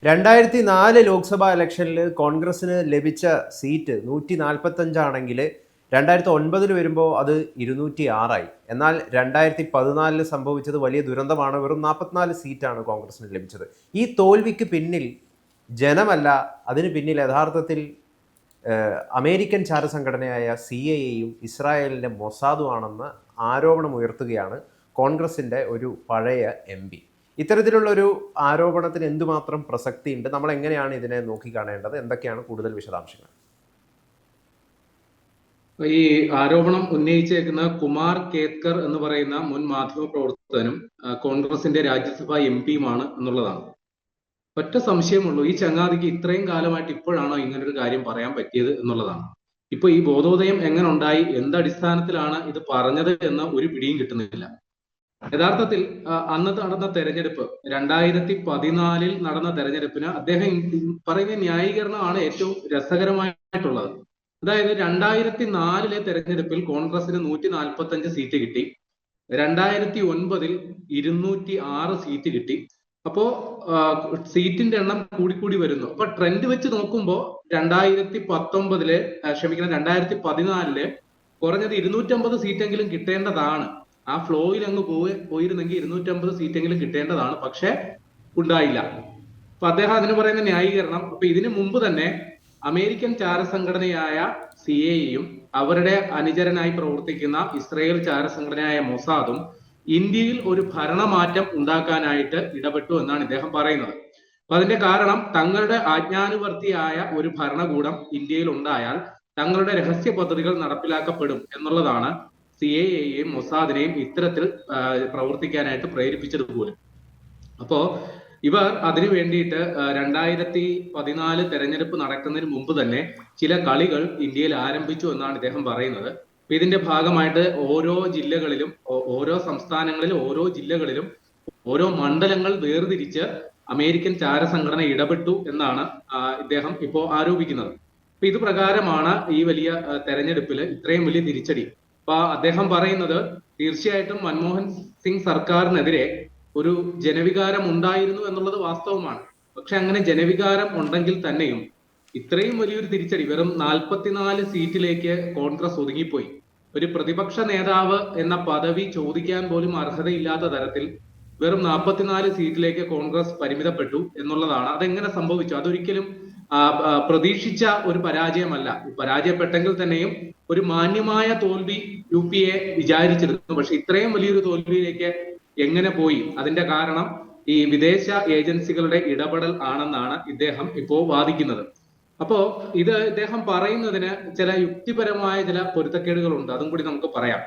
2004 ലോക്സഭാ ഇലക്ഷനിൽ കോൺഗ്രസിന് ലഭിച്ച സീറ്റ് 145 2009 വരുമ്പോൾ അത് 206. എന്നാൽ 2014 സംഭവിച്ചത് വലിയ ദുരന്തമാണ്. വെറും 44 സീറ്റാണ് കോൺഗ്രസിന് ലഭിച്ചത്. ഈ തോൽവിക്ക് പിന്നിൽ ജനമല്ല, അതിന് പിന്നിൽ യഥാർത്ഥത്തിൽ അമേരിക്കൻ ചാരസംഘടനയായ CIA-യും ഇസ്രായേലിൻ്റെ മൊസാദുമാണെന്ന് ആരോപണം ഉയർത്തുകയാണ് കോൺഗ്രസിൻ്റെ ഒരു പഴയ MP. ഇത്തരത്തിലുള്ളൊരു ആരോപണത്തിന് എന്തുമാത്രം പ്രസക്തിയുണ്ട്, നമ്മൾ എങ്ങനെയാണ് ഇതിനെ നോക്കിക്കാണേണ്ടത്, എന്തൊക്കെയാണ് കൂടുതൽ വിശദാംശങ്ങൾ? ഈ ആരോപണം ഉന്നയിച്ചേക്കുന്ന കുമാർ കേത്കർ എന്ന് പറയുന്ന മുൻ മാധ്യമ പ്രവർത്തകനും കോൺഗ്രസിന്റെ രാജ്യസഭാ MP-യുമാണ് എന്നുള്ളതാണ്. ഒറ്റ സംശയമുള്ളൂ, ഈ ചങ്ങാതിക്ക് ഇത്രയും കാലമായിട്ട് ഇപ്പോഴാണോ ഇങ്ങനൊരു കാര്യം പറയാൻ പറ്റിയത് എന്നുള്ളതാണ്. ഇപ്പൊ ഈ ബോധോദയം എങ്ങനെ ഉണ്ടായി, എന്തടിസ്ഥാനത്തിലാണ് ഇത് പറഞ്ഞത് എന്ന ഒരു പിടിയും കിട്ടുന്നില്ല. യഥാർത്ഥത്തിൽ അന്ന് നടന്ന തെരഞ്ഞെടുപ്പ് 2014 നടന്ന തെരഞ്ഞെടുപ്പിന് അദ്ദേഹം പറയുന്ന ന്യായീകരണമാണ് ഏറ്റവും രസകരമായിട്ടുള്ളത്. അതായത് 2004 തെരഞ്ഞെടുപ്പിൽ കോൺഗ്രസിന് 145 സീറ്റ് കിട്ടി, 2009 206 സീറ്റ് കിട്ടി. അപ്പോ സീറ്റിന്റെ എണ്ണം കൂടിക്കൂടി വരുന്നു. അപ്പൊ ട്രെൻഡ് വെച്ച് നോക്കുമ്പോൾ 2014 കുറഞ്ഞത് 250 സീറ്റെങ്കിലും കിട്ടേണ്ടതാണ്. ആ ഫ്ലോയിൽ അങ്ങ് പോയിരുന്നെങ്കിൽ 250 സീറ്റെങ്കിലും കിട്ടേണ്ടതാണ്. പക്ഷെ ഉണ്ടായില്ല. അപ്പൊ അദ്ദേഹം അതിന് പറയുന്ന ന്യായീകരണം, അപ്പൊ ഇതിനു മുമ്പ് തന്നെ അമേരിക്കൻ ചാരസംഘടനയായ CIA-യും അവരുടെ അനുചരനായി പ്രവർത്തിക്കുന്ന ഇസ്രായേൽ ചാരസംഘടനയായ മൊസാദും ഇന്ത്യയിൽ ഒരു ഭരണമാറ്റം ഉണ്ടാക്കാനായിട്ട് ഇടപെട്ടു എന്നാണ് ഇദ്ദേഹം പറയുന്നത്. അപ്പൊ അതിന്റെ കാരണം, തങ്ങളുടെ ആജ്ഞാനുവർത്തിയായ ഒരു ഭരണകൂടം ഇന്ത്യയിൽ ഉണ്ടായാൽ തങ്ങളുടെ രഹസ്യ പദ്ധതികൾ നടപ്പിലാക്കപ്പെടും എന്നുള്ളതാണ് CIA-യെയും മൊസാദിനെയും ഇത്തരത്തിൽ പ്രവർത്തിക്കാനായിട്ട് പ്രേരിപ്പിച്ചത് പോലും. അപ്പോ ഇവർ അതിനു വേണ്ടിയിട്ട് 2014 തെരഞ്ഞെടുപ്പ് നടക്കുന്നതിന് മുമ്പ് തന്നെ ചില കളികൾ ഇന്ത്യയിൽ ആരംഭിച്ചു എന്നാണ് ഇദ്ദേഹം പറയുന്നത്. ഇതിന്റെ ഭാഗമായിട്ട് ഓരോ ജില്ലകളിലും, ഓരോ സംസ്ഥാനങ്ങളിലും, ഓരോ ജില്ലകളിലും ഓരോ മണ്ഡലങ്ങൾ വേർതിരിച്ച് അമേരിക്കൻ ചാരസംഘടന ഇടപെട്ടു എന്നാണ് ഇദ്ദേഹം ഇപ്പോൾ ആരോപിക്കുന്നത്. അപ്പൊ ഇത് പ്രകാരമാണ് ഈ വലിയ തെരഞ്ഞെടുപ്പിൽ ഇത്രയും വലിയ തിരിച്ചടി. അപ്പൊ അദ്ദേഹം പറയുന്നത്, തീർച്ചയായിട്ടും മൻമോഹൻ സിംഗ് സർക്കാരിനെതിരെ ഒരു ജനവികാരം ഉണ്ടായിരുന്നു എന്നുള്ളത് വാസ്തവമാണ്. പക്ഷെ അങ്ങനെ ജനവികാരം ഉണ്ടെങ്കിൽ തന്നെയും ഇത്രയും വലിയൊരു തിരിച്ചടി, വെറും 44 സീറ്റിലേക്ക് കോൺഗ്രസ് ഒതുങ്ങിപ്പോയി. ഒരു പ്രതിപക്ഷ നേതാവ് എന്ന പദവി ചോദിക്കാൻ പോലും അർഹതയില്ലാത്ത തരത്തിൽ വെറും 44 സീറ്റിലേക്ക് കോൺഗ്രസ് പരിമിതപ്പെട്ടു എന്നുള്ളതാണ്. അതെങ്ങനെ സംഭവിച്ചു? അതൊരിക്കലും പ്രതീക്ഷിച്ച ഒരു പരാജയമല്ല. പരാജയപ്പെട്ടെങ്കിൽ തന്നെയും ഒരു മാന്യമായ തോൽവി UPA വിചാരിച്ചിരുന്നു. പക്ഷെ ഇത്രയും വലിയൊരു തോൽവിയിലേക്ക് എങ്ങനെ പോയി? അതിന്റെ കാരണം ഈ വിദേശ ഏജൻസികളുടെ ഇടപെടൽ ആണെന്നാണ് ഇദ്ദേഹം ഇപ്പോ വാദിക്കുന്നത്. അപ്പോ ഇത് ഇദ്ദേഹം പറയുന്നതിന് ചില യുക്തിപരമായ ചില പൊരുത്തക്കേടുകളുണ്ട്, അതും കൂടി നമുക്ക് പറയാം.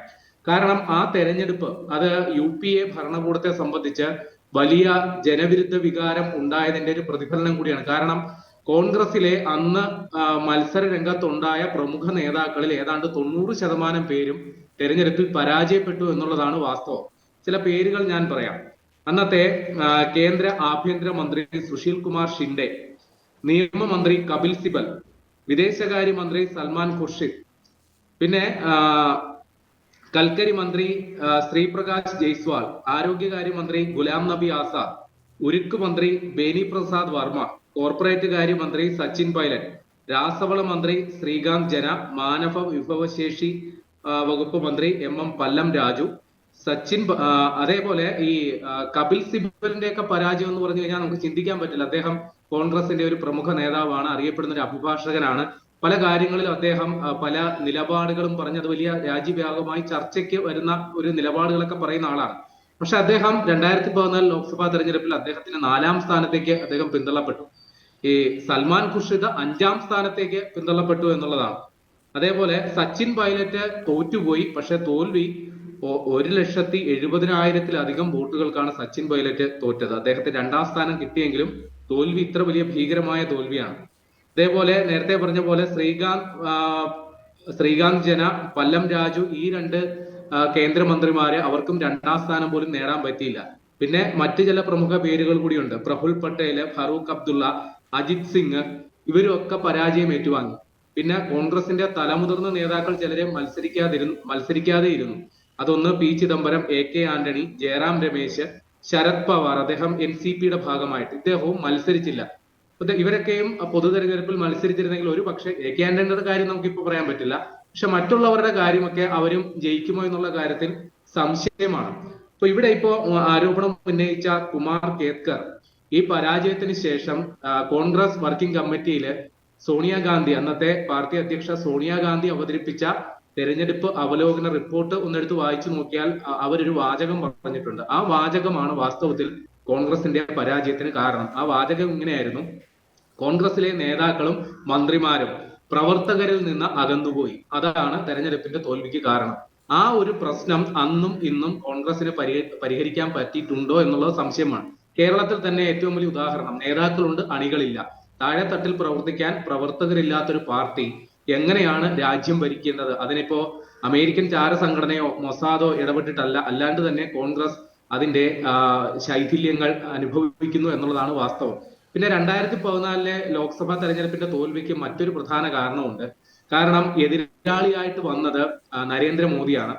കാരണം ആ തെരഞ്ഞെടുപ്പ് അത് UPA ഭരണകൂടത്തെ സംബന്ധിച്ച് വലിയ ജനവിരുദ്ധ വികാരം ഉണ്ടായതിന്റെ ഒരു പ്രതിഫലനം കൂടിയാണ്. കാരണം കോൺഗ്രസിലെ അന്ന് മത്സര രംഗത്തുണ്ടായ പ്രമുഖ നേതാക്കളിൽ ഏതാണ്ട് 90% പേരും തെരഞ്ഞെടുപ്പിൽ പരാജയപ്പെട്ടു എന്നുള്ളതാണ് വാസ്തവം. ചില പേരുകൾ ഞാൻ പറയാം. അന്നത്തെ കേന്ദ്ര ആഭ്യന്തര മന്ത്രി സുശീൽ കുമാർ ഷിൻഡെ, നിയമമന്ത്രി കപിൽ സിബൽ, വിദേശകാര്യമന്ത്രി സൽമാൻ ഖുർഷിദ്, പിന്നെ കൽക്കരി മന്ത്രി ശ്രീപ്രകാശ് ജയ്സ്വാൾ, ആരോഗ്യകാര്യമന്ത്രി ഗുലാം നബി ആസാദ്, ഉരുക്ക് മന്ത്രി ബേനി പ്രസാദ് വർമ്മ, കോർപ്പറേറ്റ് കാര്യമന്ത്രി സച്ചിൻ പൈലറ്റ്, രാസവള മന്ത്രി ശ്രീകാന്ത് ജന, മാനവ വിഭവശേഷി വകുപ്പ് മന്ത്രി MM പല്ലം രാജു, അതേപോലെ ഈ കപിൽ സിബലിന്റെ ഒക്കെ പരാജയം എന്ന് പറഞ്ഞു കഴിഞ്ഞാൽ നമുക്ക് ചിന്തിക്കാൻ പറ്റില്ല. അദ്ദേഹം കോൺഗ്രസിന്റെ ഒരു പ്രമുഖ നേതാവാണ്, അറിയപ്പെടുന്ന ഒരു അഭിഭാഷകനാണ്. പല കാര്യങ്ങളിലും അദ്ദേഹം പല നിലപാടുകളും പറഞ്ഞത് വലിയ രാജ്യവ്യാപകമായി ചർച്ചയ്ക്ക് വരുന്ന ഒരു നിലപാടുകളൊക്കെ പറയുന്ന ആളാണ്. പക്ഷെ അദ്ദേഹം 2014 ലോക്സഭാ തെരഞ്ഞെടുപ്പിൽ അദ്ദേഹത്തിന് 4ാം സ്ഥാനത്തേക്ക് അദ്ദേഹം പിന്തള്ളപ്പെട്ടു. ഈ സൽമാൻ ഖുർഷിദ് 5ാം സ്ഥാനത്തേക്ക് പിന്തള്ളപ്പെട്ടു എന്നുള്ളതാണ്. അതേപോലെ സച്ചിൻ പൈലറ്റ് തോറ്റുപോയി. പക്ഷെ തോൽവി 1,70,000-ത്തിലധികം വോട്ടുകൾക്കാണ് സച്ചിൻ പൈലറ്റ് തോറ്റത്. അദ്ദേഹത്തിന് 2ാം സ്ഥാനം കിട്ടിയെങ്കിലും തോൽവി ഇത്ര വലിയ ഭീകരമായ തോൽവിയാണ്. അതേപോലെ നേരത്തെ പറഞ്ഞ പോലെ ശ്രീകാന്ത് ജന, പല്ലം രാജു, ഈ 2 കേന്ദ്രമന്ത്രിമാരെ അവർക്കും 2ാം സ്ഥാനം പോലും നേടാൻ പറ്റിയില്ല. പിന്നെ മറ്റു ചില പ്രമുഖ പേരുകൾ കൂടിയുണ്ട്. പ്രഫുൽ പട്ടേല്, ഫറൂഖ് അബ്ദുള്ള, അജിത് സിംഗ്, ഇവരും ഒക്കെ പരാജയം ഏറ്റുവാങ്ങി. പിന്നെ കോൺഗ്രസിന്റെ തലമുതിർന്ന നേതാക്കൾ ചിലരെ മത്സരിക്കാതെ ഇരുന്നു. അതൊന്ന് P ചിദംബരം, AK ആന്റണി, ജയറാം രമേശ്, ശരത് പവാർ, അദ്ദേഹം NCPയുടെ ഭാഗമായിട്ട് ഇദ്ദേഹവും മത്സരിച്ചില്ല. ഇവരൊക്കെയും പൊതു തെരഞ്ഞെടുപ്പിൽ മത്സരിച്ചിരുന്നെങ്കിൽ ഒരു പക്ഷേ AK ആന്റണിയുടെ കാര്യം നമുക്കിപ്പോ പറയാൻ പറ്റില്ല. പക്ഷെ മറ്റുള്ളവരുടെ കാര്യമൊക്കെ അവരും ജയിക്കുമോ എന്നുള്ള കാര്യത്തിൽ സംശയമാണ്. ഇവിടെ ഇപ്പോ ആരോപണം ഉന്നയിച്ച കുമാർ കേത്കർ ഈ പരാജയത്തിന് ശേഷം കോൺഗ്രസ് വർക്കിംഗ് കമ്മിറ്റിയില് സോണിയാഗാന്ധി, അന്നത്തെ പാർട്ടി അധ്യക്ഷ സോണിയാഗാന്ധി അവതരിപ്പിച്ച തെരഞ്ഞെടുപ്പ് അവലോകന റിപ്പോർട്ട് ഒന്നെടുത്ത് വായിച്ചു നോക്കിയാൽ അവരൊരു വാചകം പറഞ്ഞിട്ടുണ്ട്. ആ വാചകമാണ് വാസ്തവത്തിൽ കോൺഗ്രസിന്റെ പരാജയത്തിന് കാരണം. ആ വാചകം ഇങ്ങനെയായിരുന്നു: കോൺഗ്രസിലെ നേതാക്കളും മന്ത്രിമാരും പ്രവർത്തകരിൽ നിന്ന് അകന്നുപോയി, അതാണ് തെരഞ്ഞെടുപ്പിന്റെ തോൽവിക്ക് കാരണം. ആ ഒരു പ്രശ്നം അന്നും ഇന്നും കോൺഗ്രസിന് പരിഹരിക്കാൻ പറ്റിയിട്ടുണ്ടോ എന്നുള്ളത് സംശയമാണ്. കേരളത്തിൽ തന്നെ ഏറ്റവും വലിയ ഉദാഹരണം, നേതാക്കളുണ്ട്, അണികളില്ല. താഴെത്തട്ടിൽ പ്രവർത്തിക്കാൻ പ്രവർത്തകരില്ലാത്തൊരു പാർട്ടി എങ്ങനെയാണ് രാജ്യം ഭരിക്കേണ്ടത്? അതിനിപ്പോ അമേരിക്കൻ ചാര സംഘടനയോ മൊസാദോ ഇടപെട്ടിട്ടല്ല, അല്ലാണ്ട് തന്നെ കോൺഗ്രസ് അതിന്റെ ശൈഥില്യങ്ങൾ അനുഭവിക്കുന്നു എന്നുള്ളതാണ് വാസ്തവം. പിന്നെ 2014 ലോക്സഭാ തെരഞ്ഞെടുപ്പിന്റെ തോൽവിക്ക് മറ്റൊരു പ്രധാന കാരണമുണ്ട്. കാരണം എതിരാളിയായിട്ട് വന്നത് നരേന്ദ്രമോദിയാണ്.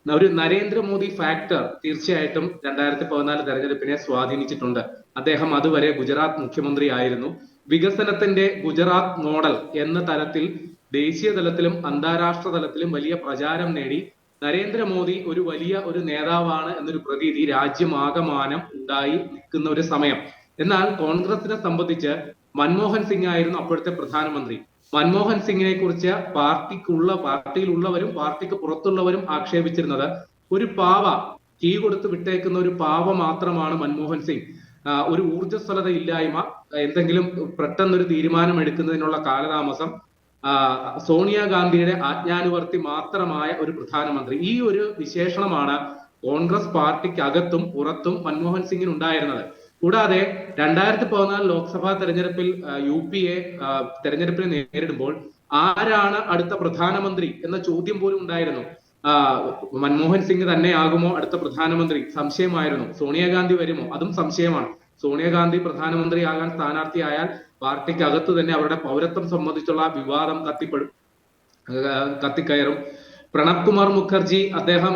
ഒരു നരേന്ദ്രമോദി ഫാക്ടർ തീർച്ചയായിട്ടും 2014 തെരഞ്ഞെടുപ്പിനെ സ്വാധീനിച്ചിട്ടുണ്ട്. അദ്ദേഹം അതുവരെ ഗുജറാത്ത് മുഖ്യമന്ത്രി ആയിരുന്നു. വികസനത്തിന്റെ ഗുജറാത്ത് മോഡൽ എന്ന തരത്തിൽ ദേശീയ തലത്തിലും അന്താരാഷ്ട്ര തലത്തിലും വലിയ പ്രചാരം നേടി നരേന്ദ്രമോദി ഒരു വലിയ ഒരു നേതാവാണ് എന്നൊരു പ്രതീതി രാജ്യമാകമാനം ഉണ്ടായി നിൽക്കുന്ന ഒരു സമയം. എന്നാൽ കോൺഗ്രസിനെ സംബന്ധിച്ച് മൻമോഹൻ സിംഗ് ആയിരുന്നു അപ്പോഴത്തെ പ്രധാനമന്ത്രി. മൻമോഹൻ സിംഗിനെ കുറിച്ച് പാർട്ടിയിലുള്ളവരും പാർട്ടിക്ക് പുറത്തുള്ളവരും ആക്ഷേപിച്ചിരുന്നത് ഒരു പാവ, കീ കൊടുത്ത് വിട്ടേക്കുന്ന ഒരു പാവ മാത്രമാണ് മൻമോഹൻ സിംഗ്. ഒരു ഊർജ്ജസ്വലത ഇല്ലായ്മ, എന്തെങ്കിലും പെട്ടെന്നൊരു തീരുമാനം എടുക്കുന്നതിനുള്ള കാലതാമസം, സോണിയാഗാന്ധിയുടെ ആജ്ഞാനുവർത്തി മാത്രമായ ഒരു പ്രധാനമന്ത്രി. ഈ ഒരു വിശേഷണമാണ് കോൺഗ്രസ് പാർട്ടിക്ക് അകത്തും പുറത്തും മൻമോഹൻ സിംഗിന് ഉണ്ടായിരുന്നത്. കൂടാതെ 2014 ലോക്സഭാ തെരഞ്ഞെടുപ്പിൽ UPA തെരഞ്ഞെടുപ്പിനെ നേരിടുമ്പോൾ ആരാണ് അടുത്ത പ്രധാനമന്ത്രി എന്ന ചോദ്യം പോലും ഉണ്ടായിരുന്നു. മൻമോഹൻ സിംഗ് തന്നെ ആകുമോ അടുത്ത പ്രധാനമന്ത്രി? സംശയമായിരുന്നു. സോണിയാഗാന്ധി വരുമോ? അതും സംശയമാണ്. സോണിയാഗാന്ധി പ്രധാനമന്ത്രിയാകാൻ സ്ഥാനാർത്ഥിയായാൽ പാർട്ടിക്ക് അകത്ത് തന്നെ അവരുടെ പൗരത്വം സംബന്ധിച്ചുള്ള വിവാദം കത്തിക്കയറും. പ്രണബ് കുമാർ മുഖർജി, അദ്ദേഹം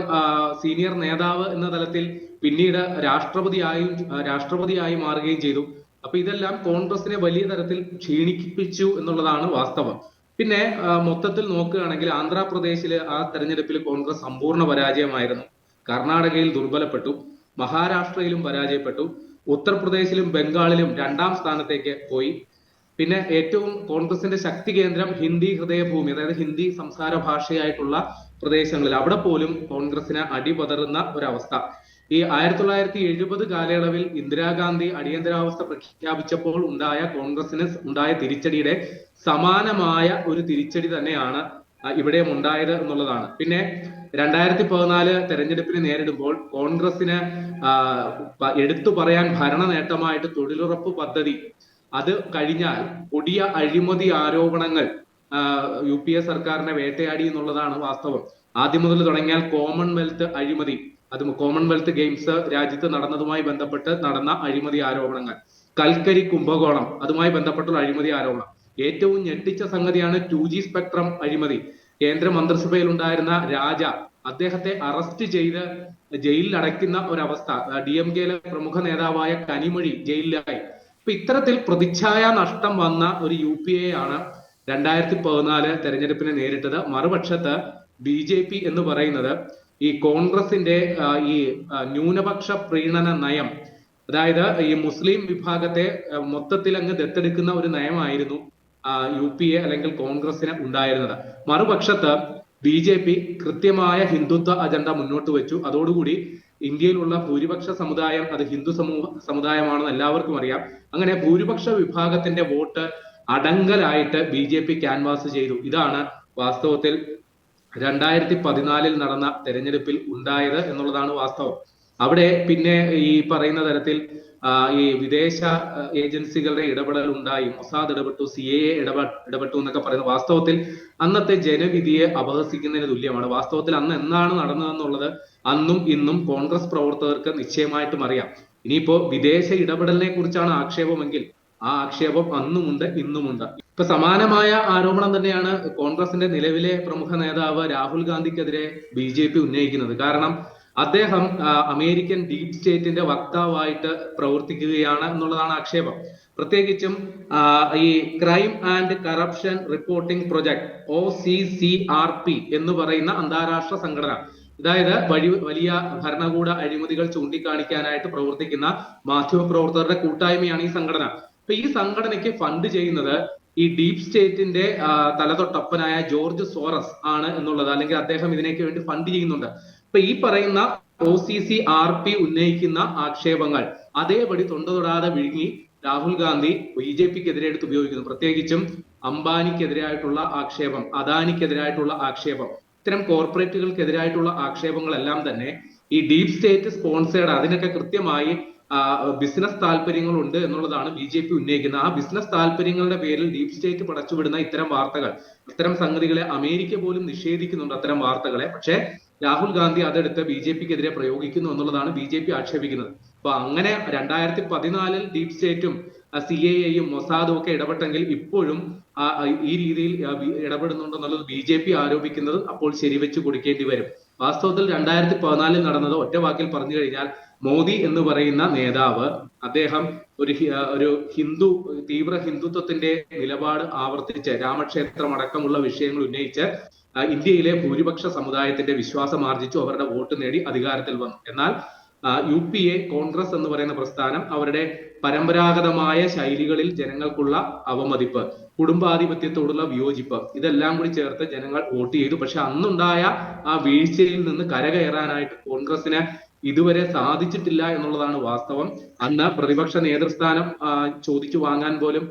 സീനിയർ നേതാവ് എന്ന തലത്തിൽ പിന്നീട് രാഷ്ട്രപതിയായി മാറുകയും ചെയ്തു. അപ്പൊ ഇതെല്ലാം കോൺഗ്രസിനെ വലിയ തരത്തിൽ ക്ഷീണിപ്പിച്ചു എന്നുള്ളതാണ് വാസ്തവം. പിന്നെ മൊത്തത്തിൽ നോക്കുകയാണെങ്കിൽ ആന്ധ്രാപ്രദേശില് ആ തെരഞ്ഞെടുപ്പിൽ കോൺഗ്രസ് സമ്പൂർണ്ണ പരാജയമായിരുന്നു. കർണാടകയിൽ ദുർബലപ്പെട്ടു, മഹാരാഷ്ട്രയിലും പരാജയപ്പെട്ടു, ഉത്തർപ്രദേശിലും ബംഗാളിലും 2ാം സ്ഥാനത്തേക്ക് പോയി. പിന്നെ ഏറ്റവും കോൺഗ്രസിന്റെ ശക്തി കേന്ദ്രം ഹിന്ദി ഹൃദയഭൂമി, അതായത് ഹിന്ദി സംസാര ഭാഷയായിട്ടുള്ള പ്രദേശങ്ങളിൽ, അവിടെ പോലും കോൺഗ്രസിന് അടിപതറുന്ന ഒരവസ്ഥ. ഈ 1970 കാലയളവിൽ ഇന്ദിരാഗാന്ധി അടിയന്തരാവസ്ഥ പ്രഖ്യാപിച്ചപ്പോൾ കോൺഗ്രസിന് ഉണ്ടായ തിരിച്ചടിയുടെ സമാനമായ ഒരു തിരിച്ചടി തന്നെയാണ് ഇവിടെയും ഉണ്ടായത് എന്നുള്ളതാണ്. പിന്നെ 2014 തെരഞ്ഞെടുപ്പിനെ നേരിടുമ്പോൾ കോൺഗ്രസിന് എടുത്തു പറയാൻ ഭരണ നേട്ടമായിട്ട് തൊഴിലുറപ്പ് പദ്ധതി, അത് കഴിഞ്ഞാൽ കൊടിയ അഴിമതി ആരോപണങ്ങൾ UPA സർക്കാരിനെ വേട്ടയാടി എന്നുള്ളതാണ് വാസ്തവം. ആദ്യം മുതൽ തുടങ്ങിയാൽ കോമൺവെൽത്ത് അഴിമതി, അത് കോമൺവെൽത്ത് ഗെയിംസ് രാജ്യത്ത് നടന്നതുമായി ബന്ധപ്പെട്ട് നടന്ന അഴിമതി ആരോപണങ്ങൾ, കൽക്കരി കുംഭകോണം, അതുമായി ബന്ധപ്പെട്ടുള്ള അഴിമതി ആരോപണം. ഏറ്റവും ഞെട്ടിച്ച സംഗതിയാണ് 2G സ്പെക്ട്രം അഴിമതി. കേന്ദ്ര മന്ത്രിസഭയിൽ ഉണ്ടായിരുന്ന രാജ, അദ്ദേഹത്തെ അറസ്റ്റ് ചെയ്ത് ജയിലിൽ അടയ്ക്കുന്ന ഒരവസ്ഥ. DMK-യിലെ പ്രമുഖ നേതാവായ കനിമൊഴി ജയിലിലായി. അപ്പൊ ഇത്തരത്തിൽ പ്രതിച്ഛായ നഷ്ടം വന്ന ഒരു UPA ആണ് 2014 തെരഞ്ഞെടുപ്പിനെ നേരിട്ടത്. മറുപക്ഷത്ത് BJP എന്ന് പറയുന്നത് ഈ കോൺഗ്രസിന്റെ ഈ ന്യൂനപക്ഷ പ്രീണന നയം, അതായത് ഈ മുസ്ലിം വിഭാഗത്തെ മൊത്തത്തിൽ അങ്ങ് ദത്തെടുക്കുന്ന ഒരു നയമായിരുന്നു UPA അല്ലെങ്കിൽ കോൺഗ്രസിന് ഉണ്ടായിരുന്നത്. മറുപക്ഷത്ത് BJP കൃത്യമായ ഹിന്ദുത്വ അജണ്ട മുന്നോട്ട് വെച്ചു. അതോടുകൂടി ഇന്ത്യയിലുള്ള ഭൂരിപക്ഷ സമുദായം അത് ഹിന്ദു സമുദായമാണെന്ന് എല്ലാവർക്കും അറിയാം. അങ്ങനെ ഭൂരിപക്ഷ വിഭാഗത്തിന്റെ വോട്ട് അടങ്കലായിട്ട് BJP ക്യാൻവാസ് ചെയ്തു. ഇതാണ് വാസ്തവത്തിൽ 2014 നടന്ന തെരഞ്ഞെടുപ്പിൽ ഉണ്ടായത് എന്നുള്ളതാണ് വാസ്തവം. അവിടെ പിന്നെ ഈ പറയുന്ന തരത്തിൽ ഈ വിദേശ ഏജൻസികളുടെ ഇടപെടൽ ഉണ്ടായി, മൊസാദ് ഇടപെട്ടു, CAA ഇടപെട്ടു എന്നൊക്കെ പറയുന്നത് വാസ്തവത്തിൽ അന്നത്തെ ജനവിധിയെ അപഹസിക്കുന്നതിന് തുല്യമാണ്. വാസ്തവത്തിൽ അന്ന് എന്താണ് നടന്നതെന്നുള്ളത് അന്നും ഇന്നും കോൺഗ്രസ് പ്രവർത്തകർക്ക് നിശ്ചയമായിട്ടും അറിയാം. ഇനിയിപ്പോ വിദേശ ഇടപെടലിനെ കുറിച്ചാണ് ആക്ഷേപമെങ്കിൽ ആ ആക്ഷേപം അന്നുമുണ്ട് ഇന്നുമുണ്ട്. ഇപ്പൊ സമാനമായ ആരോപണം തന്നെയാണ് കോൺഗ്രസിന്റെ നിലവിലെ പ്രമുഖ നേതാവ് രാഹുൽ ഗാന്ധിക്കെതിരെ BJP ഉന്നയിക്കുന്നത്. കാരണം അദ്ദേഹം അമേരിക്കൻ ഡീപ് സ്റ്റേറ്റിന്റെ വക്താവായിട്ട് പ്രവർത്തിക്കുകയാണ് എന്നുള്ളതാണ് ആക്ഷേപം. പ്രത്യേകിച്ചും ഈ crime and corruption reporting project OCCRP എന്ന് പറയുന്ന അന്താരാഷ്ട്ര സംഘടന, അതായത് വലിയ ഭരണകൂട അഴിമതികൾ ചൂണ്ടിക്കാണിക്കാനായിട്ട് പ്രവർത്തിക്കുന്ന മാധ്യമപ്രവർത്തകരുടെ കൂട്ടായ്മയാണ് ഈ സംഘടന. അപ്പൊ ഈ സംഘടനയ്ക്ക് ഫണ്ട് ചെയ്യുന്നത് ഈ ഡീപ് സ്റ്റേറ്റിന്റെ തലതൊട്ടപ്പനായ ജോർജ് സോറസ് ആണ് എന്നുള്ളത്, അല്ലെങ്കിൽ അദ്ദേഹം ഇതിനേക്ക് വേണ്ടി ഫണ്ട് ചെയ്യുന്നുണ്ട്. അപ്പൊ ഈ പറയുന്ന OCCRP ഉന്നയിക്കുന്ന ആക്ഷേപങ്ങൾ അതേപടി തൊണ്ടതൊടാതെ വിഴുങ്ങി രാഹുൽ ഗാന്ധി BJPക്കെതിരെ എടുത്ത് ഉപയോഗിക്കുന്നു. പ്രത്യേകിച്ചും അംബാനിക്കെതിരായിട്ടുള്ള ആക്ഷേപം, അദാനിക്കെതിരായിട്ടുള്ള ആക്ഷേപം, ഇത്തരം കോർപ്പറേറ്റുകൾക്കെതിരായിട്ടുള്ള ആക്ഷേപങ്ങളെല്ലാം തന്നെ ഈ ഡീപ് സ്റ്റേറ്റ് സ്പോൺസേഡ്, അതിനൊക്കെ കൃത്യമായി ബിസിനസ് താല്പര്യങ്ങളുണ്ട് എന്നുള്ളതാണ് BJP ഉന്നയിക്കുന്നത്. ആ ബിസിനസ് താല്പര്യങ്ങളുടെ പേരിൽ ഡീപ് സ്റ്റേറ്റ് പടച്ചുവിടുന്ന ഇത്തരം വാർത്തകൾ, ഇത്തരം സംഗതികളെ അമേരിക്ക പോലും നിഷേധിക്കുന്നുണ്ട്, അത്തരം വാർത്തകളെ. പക്ഷേ രാഹുൽ ഗാന്ധി അതെടുത്ത് BJPക്കെതിരെ പ്രയോഗിക്കുന്നു എന്നുള്ളതാണ് BJP ആക്ഷേപിക്കുന്നത്. അപ്പൊ അങ്ങനെ 2014 ഡീപ് സ്റ്റേറ്റും CIA-യും മൊസാദും ഒക്കെ ഇടപെട്ടെങ്കിൽ ഇപ്പോഴും ഈ രീതിയിൽ ഇടപെടുന്നുണ്ടെന്നുള്ളത് BJP ആരോപിക്കുന്നത് അപ്പോൾ ശരിവെച്ച് കൊടുക്കേണ്ടി വരും. വാസ്തവത്തിൽ 2014 നടന്നത് ഒറ്റ വാക്കിൽ പറഞ്ഞു കഴിഞ്ഞാൽ, മോദി എന്ന് പറയുന്ന നേതാവ്, അദ്ദേഹം ഒരു തീവ്ര ഹിന്ദുത്വത്തിന്റെ നിലപാട് ആവർത്തിച്ച് രാമക്ഷേത്രം അടക്കമുള്ള വിഷയങ്ങൾ ഉന്നയിച്ച് ഇന്ത്യയിലെ ഭൂരിപക്ഷ സമുദായത്തിന്റെ വിശ്വാസം ആർജിച്ചു, അവരുടെ വോട്ട് നേടി അധികാരത്തിൽ വന്നു. എന്നാൽ UPA കോൺഗ്രസ് എന്ന് പറയുന്ന പ്രസ്ഥാനം അവരുടെ പരമ്പരാഗതമായ ശൈലികളിൽ ജനങ്ങൾക്കുള്ള അവമതിപ്പ്, കുടുംബാധിപത്യത്തോടുള്ള വിയോജിപ്പ്, ഇതെല്ലാം കൂടി ചേർത്ത് ജനങ്ങൾ വോട്ട് ചെയ്തു. പക്ഷെ അന്നുണ്ടായ ആ വീഴ്ചയിൽ നിന്ന് കരകയറാനായിട്ട് കോൺഗ്രസിന് ഇതുവരെ സാധിച്ചിട്ടില്ല എന്നുള്ളതാണ് വാസ്തവം. അന്ന് പ്രതിപക്ഷ നേതൃസ്ഥാനം ചോദിച്ചു വാങ്ങാൻ പോലും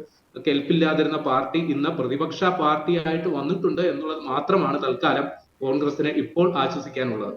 കെൽപ്പില്ലാതിരുന്ന പാർട്ടി ഇന്ന് പ്രതിപക്ഷ പാർട്ടിയായിട്ട് വന്നിട്ടുണ്ട് എന്നുള്ളത് മാത്രമാണ് തൽക്കാലം കോൺഗ്രസിനെ ഇപ്പോൾ ആശ്വസിക്കാനുള്ളത്.